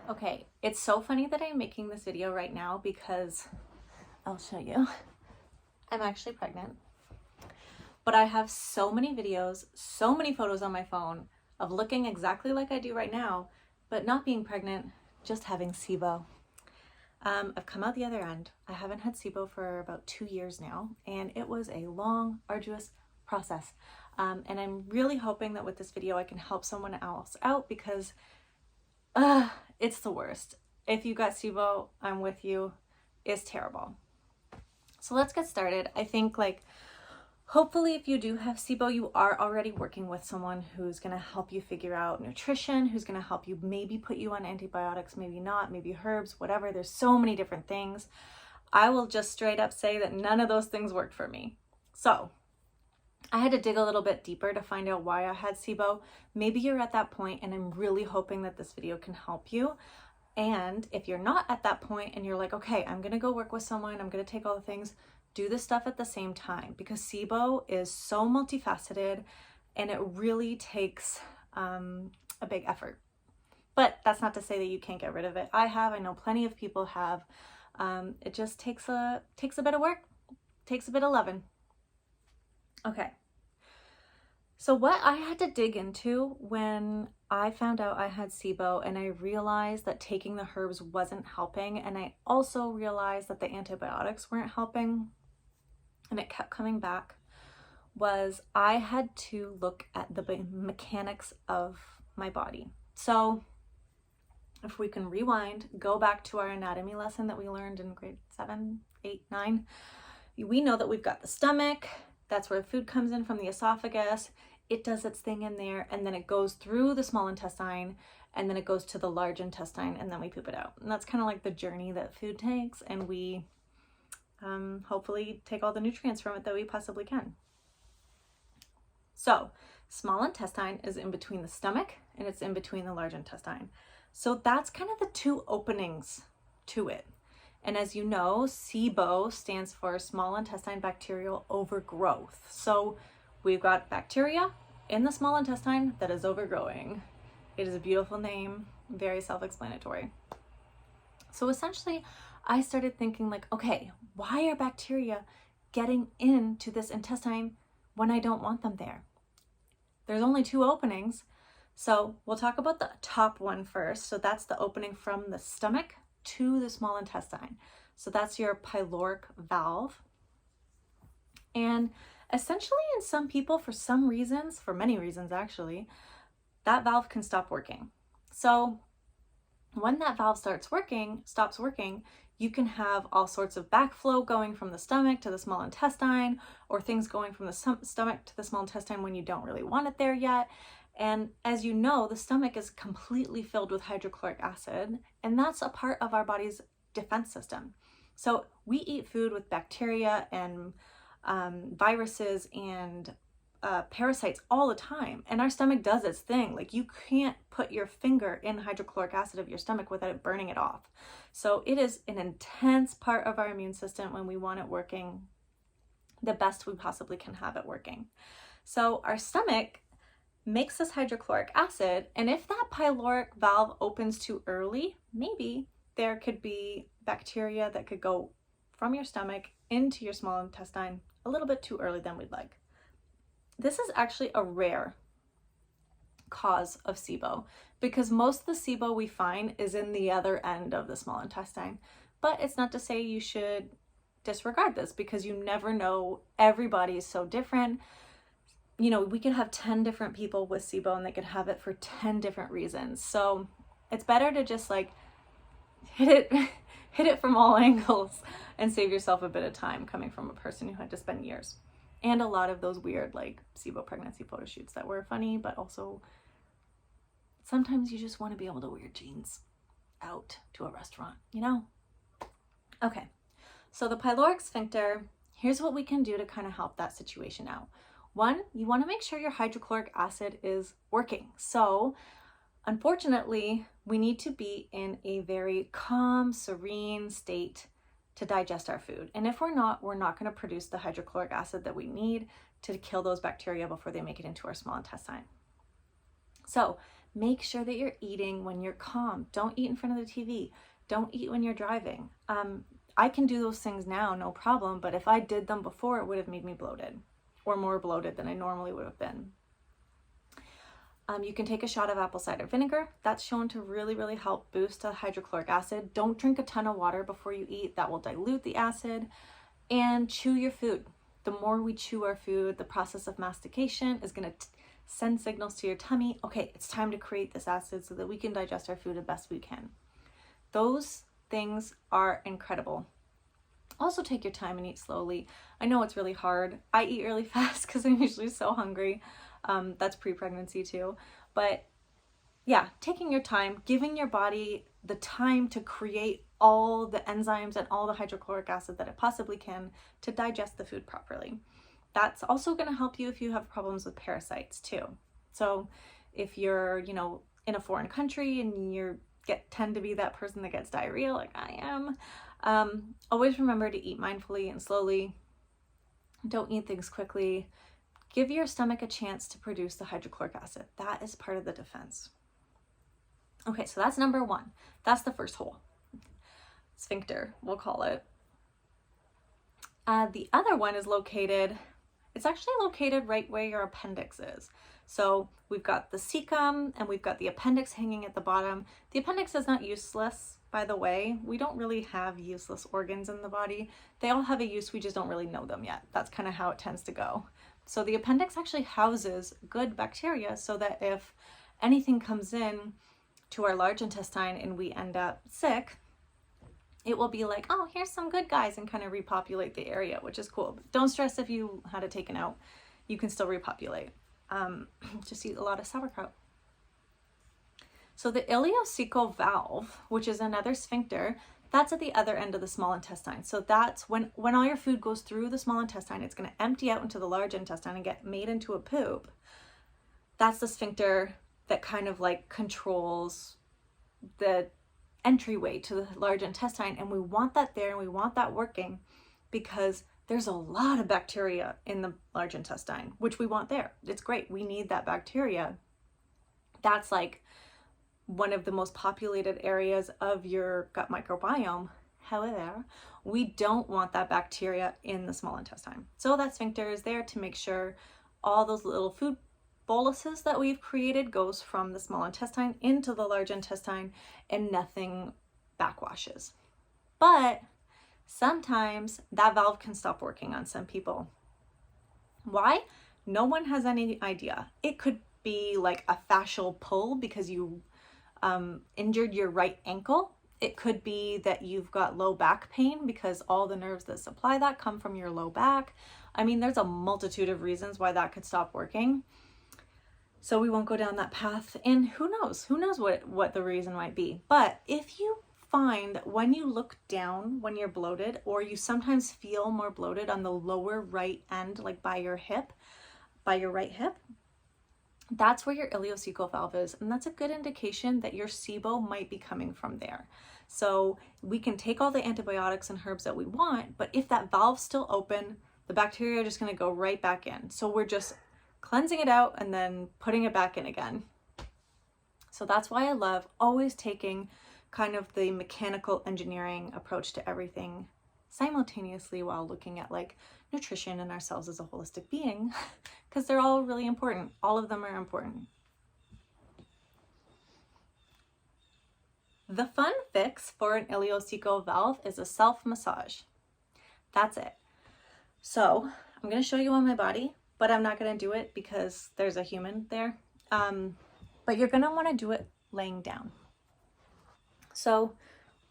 Okay, it's so funny that I'm making this video right now because I'll show you. I'm actually pregnant, but I have so many videos, so many photos on my phone of looking exactly like I do right now, but not being pregnant, just having SIBO. I've come out the other end. I haven't had SIBO for about 2 years now, and it was a long, arduous process. And I'm really hoping that with this video I can help someone else out because it's the worst. If you got SIBO, I'm with you. It's terrible. So let's get started. I think hopefully if you do have SIBO, you are already working with someone who's going to help you figure out nutrition, who's going to help you maybe put you on antibiotics, maybe not, maybe herbs, whatever. There's so many different things. I will just straight up say that none of those things worked for me. So I had to dig a little bit deeper to find out why I had SIBO. Maybe you're at that point, and I'm really hoping that this video can help you. And if you're not at that point and you're like, okay, I'm gonna go work with someone, I'm gonna take all the things, do this stuff at the same time, because SIBO is so multifaceted and it really takes a big effort. But that's not to say that you can't get rid of it. I know plenty of people have. It just takes a bit of work, takes a bit of loving. Okay. So what I had to dig into when I found out I had SIBO and I realized that taking the herbs wasn't helping, and I also realized that the antibiotics weren't helping, and it kept coming back, was I had to look at the mechanics of my body. So if we can rewind, go back to our anatomy lesson that we learned in grade 7, 8, 9, we know that we've got the stomach. That's where food comes in from the esophagus. It does its thing in there, and then it goes through the small intestine, and then it goes to the large intestine, and then we poop it out. And that's kind of like the journey that food takes, and we hopefully take all the nutrients from it that we possibly can. So small intestine is in between the stomach, and it's in between the large intestine. So that's kind of the two openings to it. And as you know, SIBO stands for small intestine bacterial overgrowth. So we've got bacteria in the small intestine that is overgrowing. It is a beautiful name, very self-explanatory. So essentially, I started thinking okay, why are bacteria getting into this intestine when I don't want them there? There's only two openings. So we'll talk about the top one first. So that's the opening from the stomach to the small intestine. So that's your pyloric valve. And essentially in some people, for some reasons, for many reasons actually, that valve can stop working. So when that valve stops working, you can have all sorts of backflow going from the stomach to the small intestine, or things going from the stomach to the small intestine when you don't really want it there yet. And as you know, the stomach is completely filled with hydrochloric acid, and that's a part of our body's defense system. So we eat food with bacteria and viruses and parasites all the time, and our stomach does its thing. You can't put your finger in hydrochloric acid of your stomach without it burning it off. So it is an intense part of our immune system when we want it working the best we possibly can have it working. So our stomach makes this hydrochloric acid, and if that pyloric valve opens too early, maybe there could be bacteria that could go from your stomach into your small intestine a little bit too early than we'd like. This is actually a rare cause of SIBO, because most of the SIBO we find is in the other end of the small intestine. But it's not to say you should disregard this, because you never know. Everybody is so different. You know, we could have 10 different people with SIBO and they could have it for 10 different reasons. So it's better to just hit it from all angles and save yourself a bit of time, coming from a person who had to spend years. And a lot of those weird SIBO pregnancy photo shoots that were funny, but also sometimes you just want to be able to wear jeans out to a restaurant, you know? Okay, so the pyloric sphincter, here's what we can do to kind of help that situation out. One, you want to make sure your hydrochloric acid is working. So unfortunately, we need to be in a very calm, serene state to digest our food. And if we're not going to produce the hydrochloric acid that we need to kill those bacteria before they make it into our small intestine. So Make sure that you're eating when you're calm. Don't eat in front of the TV. Don't eat when you're driving. I can do those things now, no problem, but if I did them before, it would have made me bloated, or more bloated than I normally would have been. You can take a shot of apple cider vinegar. That's shown to really, really help boost the hydrochloric acid. Don't drink a ton of water before you eat. That will dilute the acid. And chew your food. The more we chew our food, the process of mastication is going to send signals to your tummy. Okay, it's time to create this acid so that we can digest our food the best we can. Those things are incredible. Also take your time and eat slowly. I know it's really hard. I eat really fast because I'm usually so hungry. That's pre-pregnancy too. But yeah, taking your time, giving your body the time to create all the enzymes and all the hydrochloric acid that it possibly can to digest the food properly. That's also going to help you if you have problems with parasites too. So if you're, in a foreign country and tend to be that person that gets diarrhea like I am, always remember to eat mindfully and slowly. Don't eat things quickly. Give your stomach a chance to produce the hydrochloric acid. That is part of the defense. Okay, so that's number one. That's the first hole. Sphincter, we'll call it. The other one is it's actually located right where your appendix is. So we've got the cecum and we've got the appendix hanging at the bottom. The appendix is not useless, by the way. We don't really have useless organs in the body. They all have a use, we just don't really know them yet. That's kind of how it tends to go. So the appendix actually houses good bacteria so that if anything comes in to our large intestine and we end up sick, it will be like, oh, here's some good guys, and kind of repopulate the area, which is cool. But don't stress if you had it taken out. You can still repopulate. Just eat a lot of sauerkraut. So the ileocecal valve, which is another sphincter, that's at the other end of the small intestine. So that's when all your food goes through the small intestine, it's going to empty out into the large intestine and get made into a poop. That's the sphincter that kind of like controls the entryway to the large intestine. And we want that there, and we want that working because there's a lot of bacteria in the large intestine, which we want there. It's great. We need that bacteria. That's like one of the most populated areas of your gut microbiome. However, we don't want that bacteria in the small intestine. So that sphincter is there to make sure all those little food boluses that we've created goes from the small intestine into the large intestine and nothing backwashes. But sometimes that valve can stop working on some people. Why? No one has any idea. It could be like a fascial pull because you injured your right ankle. It could be that you've got low back pain because all the nerves that supply that come from your low back. I mean, there's a multitude of reasons why that could stop working. So we won't go down that path, and who knows what the reason might be. But if you find that when you look down when you're bloated, or you sometimes feel more bloated on the lower right end, like by your right hip, that's where your ileocecal valve is, and that's a good indication that your SIBO might be coming from there. So we can take all the antibiotics and herbs that we want, but if that valve's still open, the bacteria are just going to go right back in. So we're just cleansing it out and then putting it back in again. So that's why I love always taking kind of the mechanical engineering approach to everything simultaneously while looking at like nutrition and ourselves as a holistic being, because they're all really important. All of them are important. The fun fix for an ileocecal valve is a self-massage. That's it. So I'm going to show you on my body, but I'm not going to do it because there's a human there. But you're going to want to do it laying down. So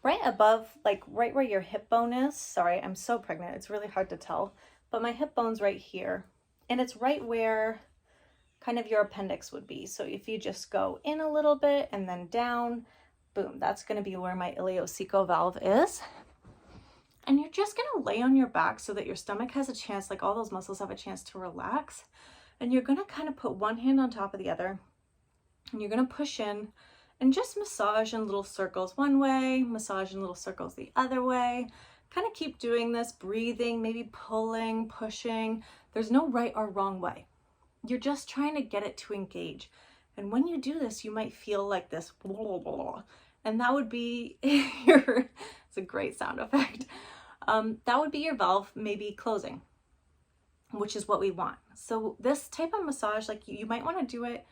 right above, like right where your hip bone is, sorry, I'm so pregnant, it's really hard to tell, but my hip bone's right here, and it's right where kind of your appendix would be. So if you just go in a little bit and then down, boom, that's going to be where my ileocecal valve is. And you're just going to lay on your back so that your stomach has a chance, like all those muscles have a chance to relax. And you're going to kind of put one hand on top of the other, and you're going to push in and just massage in little circles one way, massage in little circles the other way. Kind of keep doing this, breathing, maybe pulling, pushing. There's no right or wrong way. You're just trying to get it to engage. And when you do this, you might feel like this, blah, blah, blah, and that would be your, it's a great sound effect. That would be your valve maybe closing, which is what we want. So this type of massage, like you might want to do it,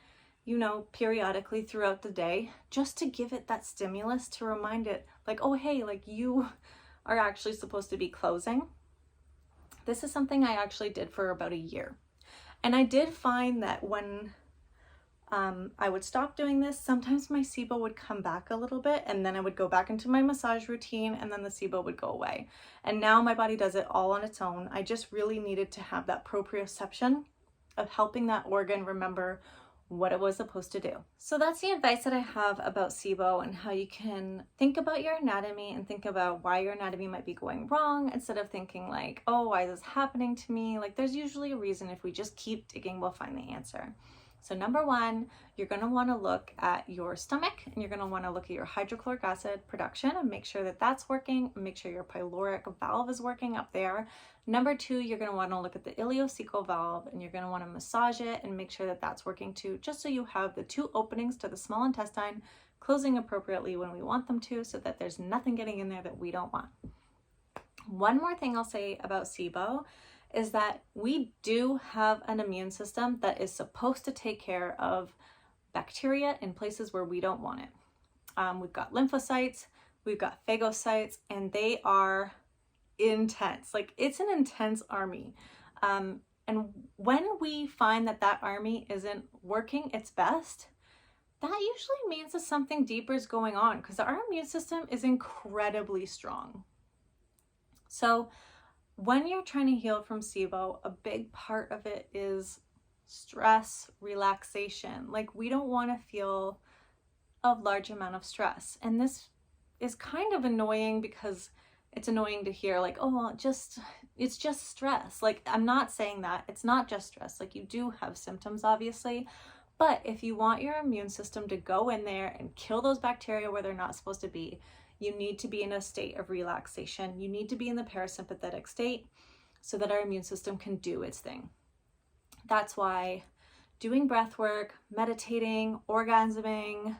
you know, periodically throughout the day, just to give it that stimulus, to remind it like, oh, hey, like you are actually supposed to be closing. This is something I actually did for about a year. And I did find that when I would stop doing this, sometimes my SIBO would come back a little bit, and then I would go back into my massage routine, and then the SIBO would go away. And now my body does it all on its own. I just really needed to have that proprioception of helping that organ remember what it was supposed to do. So that's the advice that I have about SIBO and how you can think about your anatomy and think about why your anatomy might be going wrong, instead of thinking like, oh, why is this happening to me? Like, there's usually a reason. If we just keep digging, we'll find the answer. So number one, you're going to want to look at your stomach, and you're going to want to look at your hydrochloric acid production and make sure that that's working. Make sure your pyloric valve is working up there. Number two, you're going to want to look at the ileocecal valve, and you're going to want to massage it and make sure that that's working too, just so you have the two openings to the small intestine closing appropriately when we want them to, so that there's nothing getting in there that we don't want. One more thing I'll say about SIBO is that we do have an immune system that is supposed to take care of bacteria in places where we don't want it. We've got lymphocytes, we've got phagocytes, and they are intense. Like, it's an intense army. And when we find that that army isn't working its best, that usually means that something deeper is going on, because our immune system is incredibly strong. So when you're trying to heal from SIBO, a big part of it is stress, relaxation. Like, we don't want to feel a large amount of stress. And this is kind of annoying, because it's annoying to hear like, oh, well, it's just stress. Like, I'm not saying that. It's not just stress. Like, you do have symptoms, obviously. But if you want your immune system to go in there and kill those bacteria where they're not supposed to be, you need to be in a state of relaxation. You need to be in the parasympathetic state so that our immune system can do its thing. That's why doing breath work, meditating, orgasming,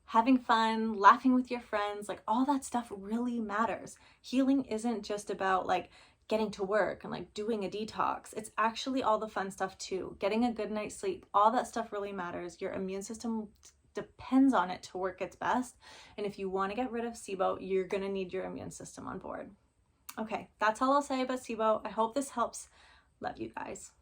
having fun, laughing with your friends, like all that stuff really matters. Healing isn't just about like getting to work and like doing a detox. It's actually all the fun stuff too. Getting a good night's sleep, all that stuff really matters. Your immune system depends on it to work its best. And if you want to get rid of SIBO, you're going to need your immune system on board. Okay, that's all I'll say about SIBO. I hope this helps. Love you guys.